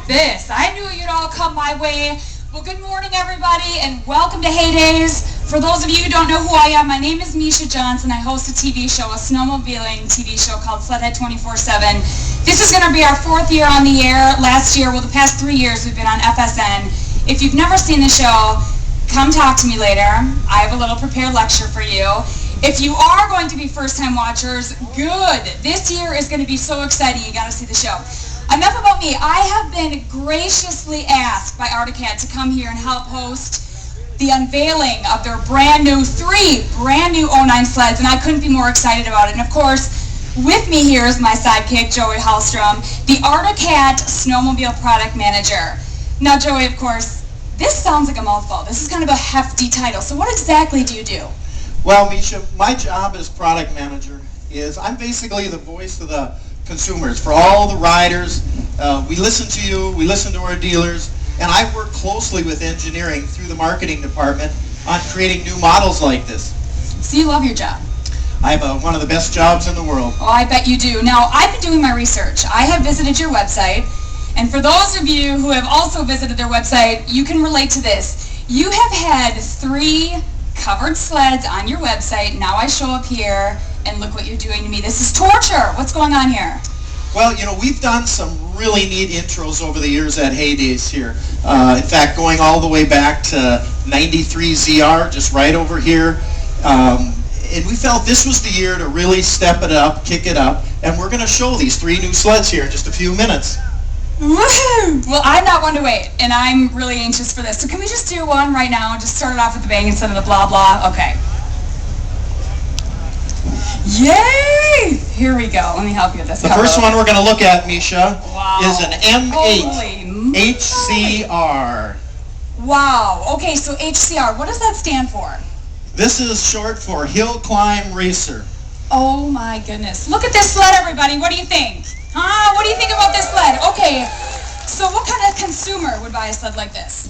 at this. I knew you'd all come my way. Well, good morning, everybody, and welcome to Haydays. For those of you who don't know who I am, my name is Misha Johnson. I host a TV show, a snowmobiling TV show called Sledhead 24/7. This is going to be our 4th year on the air. Last year, the past 3 years, we've been on FSN. If you've never seen the show, come talk to me later. I have a little prepared lecture for you. If you are going to be first-time watchers, good. This year is going to be so exciting. You got to see the show. Enough about me. I have been graciously asked by Articat to come here and help host the unveiling of their three brand new 09 sleds, and I couldn't be more excited about it. And of course, with me here is my sidekick, Joey Hallstrom, the Articat Snowmobile Product Manager. Now, Joey, of course, this sounds like a mouthful. This is kind of a hefty title. So what exactly do you do? Well, Misha, my job as product manager is I'm basically the voice of the consumers for all the riders. We listen to you, we listen to our dealers, and I work closely with engineering through the marketing department on creating new models like this. So you love your job? I have one of the best jobs in the world. Oh, I bet you do. Now, I've been doing my research. I have visited your website, and for those of you who have also visited their website, you can relate to this. You have had 3 covered sleds on your website. Now I show up here, and look what you're doing to me. This is torture. What's going on here? Well, you know, we've done some really neat intros over the years at Haydays here. In fact, going all the way back to 93 ZR, just right over here. And we felt this was the year to really step it up, kick it up, and we're going to show these 3 new sleds here in just a few minutes. Woohoo! Well, I'm not one to wait, and I'm really anxious for this. So can we just do one right now? Just start it off with the bang instead of the blah blah. Okay. Yay! Here we go. Let me help you with this. The first one we're going to look at, Misha, wow. is an M8 HCR. Wow. Okay, so HCR. What does that stand for? This is short for Hill Climb Racer. Oh my goodness. Look at this sled, everybody. What do you think? Huh? What do you think about this sled? Okay, so what kind of consumer would buy a sled like this?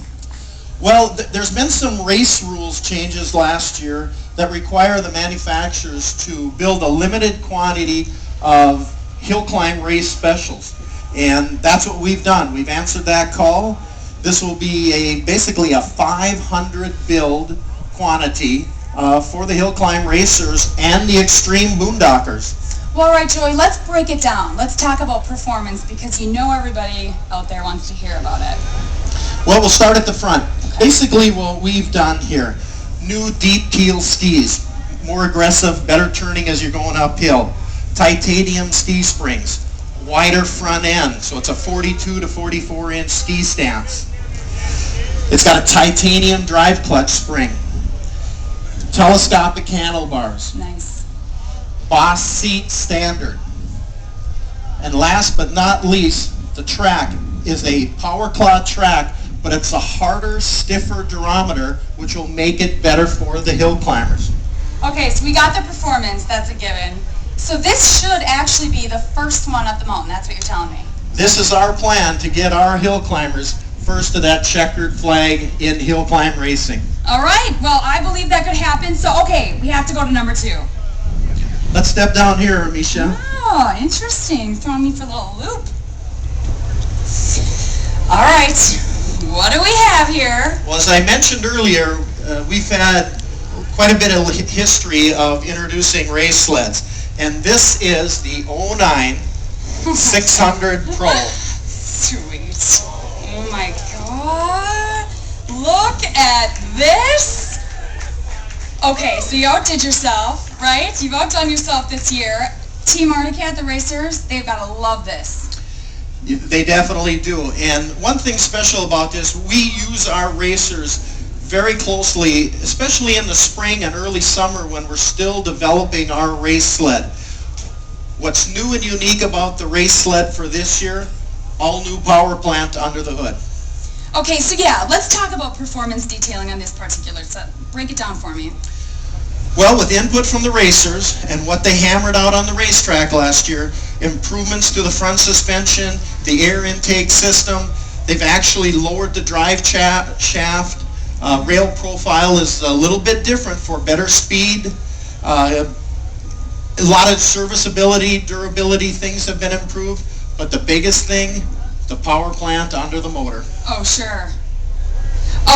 Well, there's been some race rules changes last year that require the manufacturers to build a limited quantity of hill climb race specials. And that's what we've done. We've answered that call. This will be basically a 500 build quantity for the hill climb racers and the extreme boondockers. Well, all right, Joey, let's break it down. Let's talk about performance because you know everybody out there wants to hear about it. Well, we'll start at the front. Okay. Basically what we've done here, new deep keel skis, more aggressive, better turning as you're going uphill, titanium ski springs, wider front end, so it's a 42 to 44 inch ski stance. It's got a titanium drive clutch spring, telescopic handlebars. Nice. Boss seat standard. And last but not least, the track is a power cloth track, but it's a harder, stiffer durometer, which will make it better for the hill climbers. Okay, so we got the performance, that's a given. So this should actually be the first one up the mountain, that's what you're telling me. This is our plan to get our hill climbers first to that checkered flag in hill climb racing. All right, well, I believe that could happen. So, okay, we have to go to number 2. Let's step down here, Misha. Oh, interesting. Throwing me for a little loop. All right, what do we have here? Well, as I mentioned earlier, we've had quite a bit of history of introducing race sleds. And this is the 09 600 Pro. Sweet. Oh my God. Look at this. Okay, so you outdid yourself, right? You've outdone yourself this year. Team Articat, the racers, they've got to love this. They definitely do. And one thing special about this, we use our racers very closely, especially in the spring and early summer when we're still developing our race sled. What's new and unique about the race sled for this year, all new power plant under the hood. Okay, so yeah, let's talk about performance detailing on this particular set. Break it down for me. Well, with input from the racers and what they hammered out on the racetrack last year, improvements to the front suspension, the air intake system, they've actually lowered the drive shaft. Rail profile is a little bit different for better speed. A lot of serviceability, durability things have been improved, but the biggest thing, the power plant under the motor. Oh, sure.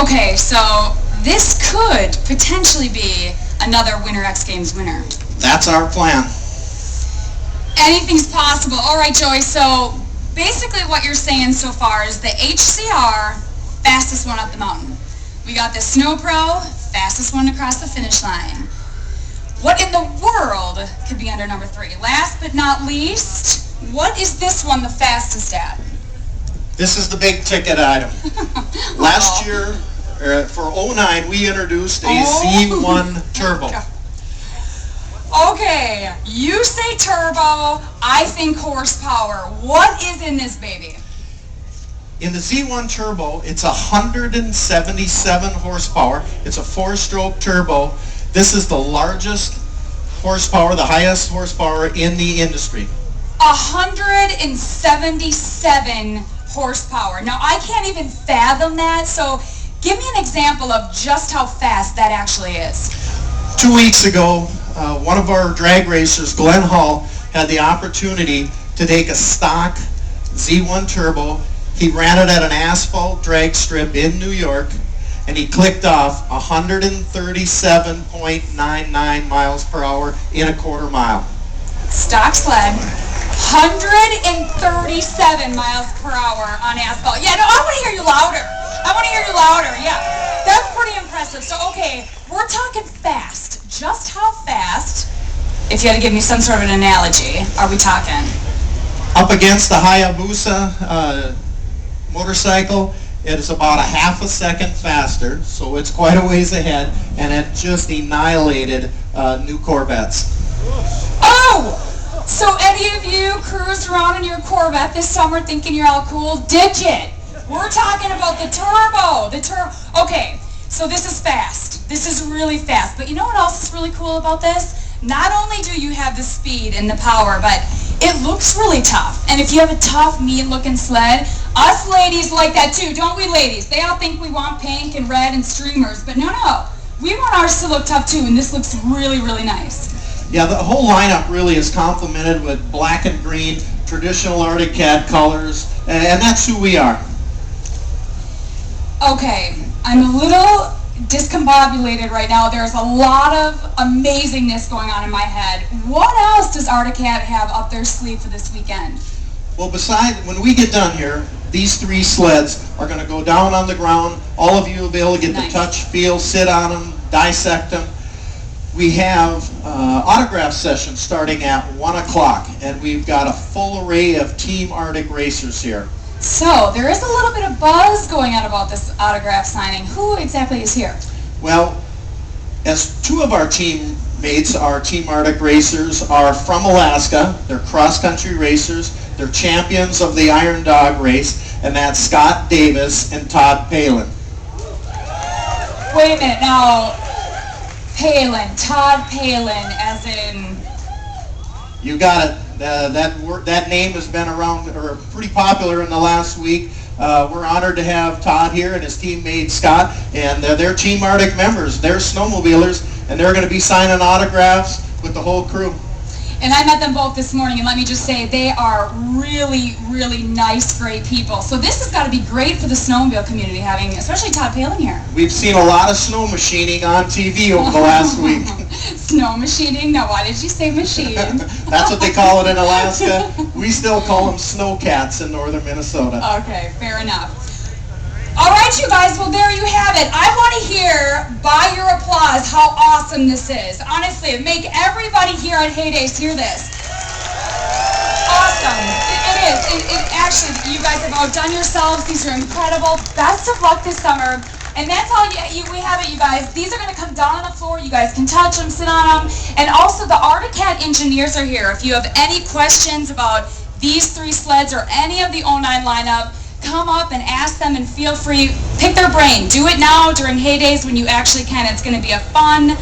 Okay, so this could potentially be another Winter X Games winner. That's our plan. Anything's possible. All right, Joey, so basically what you're saying so far is the HCR, fastest one up the mountain. We got the SnoPro, fastest one across the finish line. What in the world could be under number 3? Last but not least, what is this one the fastest at? This is the big ticket item. Last year, for 09, we introduced a Z1 Turbo. Okay, you say turbo, I think horsepower. What is in this baby? In the Z1 Turbo, it's 177 horsepower. It's a 4-stroke turbo. This is the largest horsepower, the highest horsepower in the industry. 177 horsepower. Now, I can't even fathom that, so give me an example of just how fast that actually is. 2 weeks ago, one of our drag racers, Glenn Hall, had the opportunity to take a stock Z1 Turbo. He ran it at an asphalt drag strip in New York, and he clicked off 137.99 miles per hour in a quarter mile. Stock sled, 137 miles per hour on asphalt. Yeah, no, I want to hear you louder. Yeah, that's pretty impressive. So, okay, we're talking fast. Just how fast, if you had to give me some sort of an analogy, are we talking? Up against the Hayabusa motorcycle, it is about a half a second faster, so it's quite a ways ahead, and it just annihilated new Corvettes. Oh! So any of you cruised around in your Corvette this summer thinking you're all cool? Did you? We're talking about the turbo. Okay, so this is fast. This is really fast. But you know what else is really cool about this? Not only do you have the speed and the power, but it looks really tough. And if you have a tough, mean-looking sled, us ladies like that too, don't we, ladies? They all think we want pink and red and streamers, but no. We want ours to look tough too, and this looks really, really nice. Yeah, the whole lineup really is complemented with black and green, traditional Arctic Cat colors, and that's who we are. Okay, I'm a little discombobulated right now. There's a lot of amazingness going on in my head. What else does Arctic Cat have up their sleeve for this weekend? Well, when we get done here, these 3 sleds are going to go down on the ground. All of you will be able to get to touch, feel, sit on them, dissect them. We have autograph sessions starting at 1 o'clock, and we've got a full array of Team Arctic racers here. So, there is a little bit of buzz going on about this autograph signing. Who exactly is here? Well, as 2 of our teammates, our Team Arctic racers, are from Alaska. They're cross-country racers. They're champions of the Iron Dog race, and that's Scott Davis and Todd Palin. Wait a minute, now, Todd Palin, as in... You got it. That name has been around, or pretty popular in the last week. We're honored to have Todd here and his teammate Scott, and they're Team Arctic members. They're snowmobilers, and they're going to be signing autographs with the whole crew. And I met them both this morning, and let me just say, they are really, really nice, great people. So this has got to be great for the snowmobile community, having, especially Todd Palin here. We've seen a lot of snow machining on TV over the last week. Snow machining? Now, why did you say machine? That's what they call it in Alaska. We still call them snowcats in northern Minnesota. Okay, fair enough. All right, you guys, well, there you have it. I want to hear, by your applause, how awesome this is. Honestly, make everybody here at Haydays hear this. Awesome. It is. Actually, you guys have outdone yourselves. These are incredible. Best of luck this summer. And that's all we have it, you guys. These are going to come down on the floor. You guys can touch them, sit on them. And also, the Arctic Cat engineers are here. If you have any questions about these 3 sleds or any of the 09 lineup, come up and ask them, and feel free, pick their brain. Do it now during Haydays when you actually can. It's going to be a fun,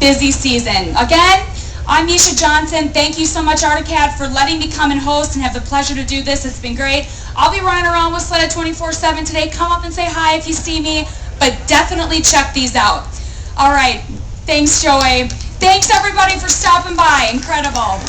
busy season. Again, I'm Misha Johnson. Thank you so much, Arctic Cat, for letting me come and host and have the pleasure to do this. It's been great. I'll be running around with Sled 24/7 today. Come up and say hi if you see me, but definitely check these out. All right. Thanks, Joey. Thanks, everybody, for stopping by. Incredible.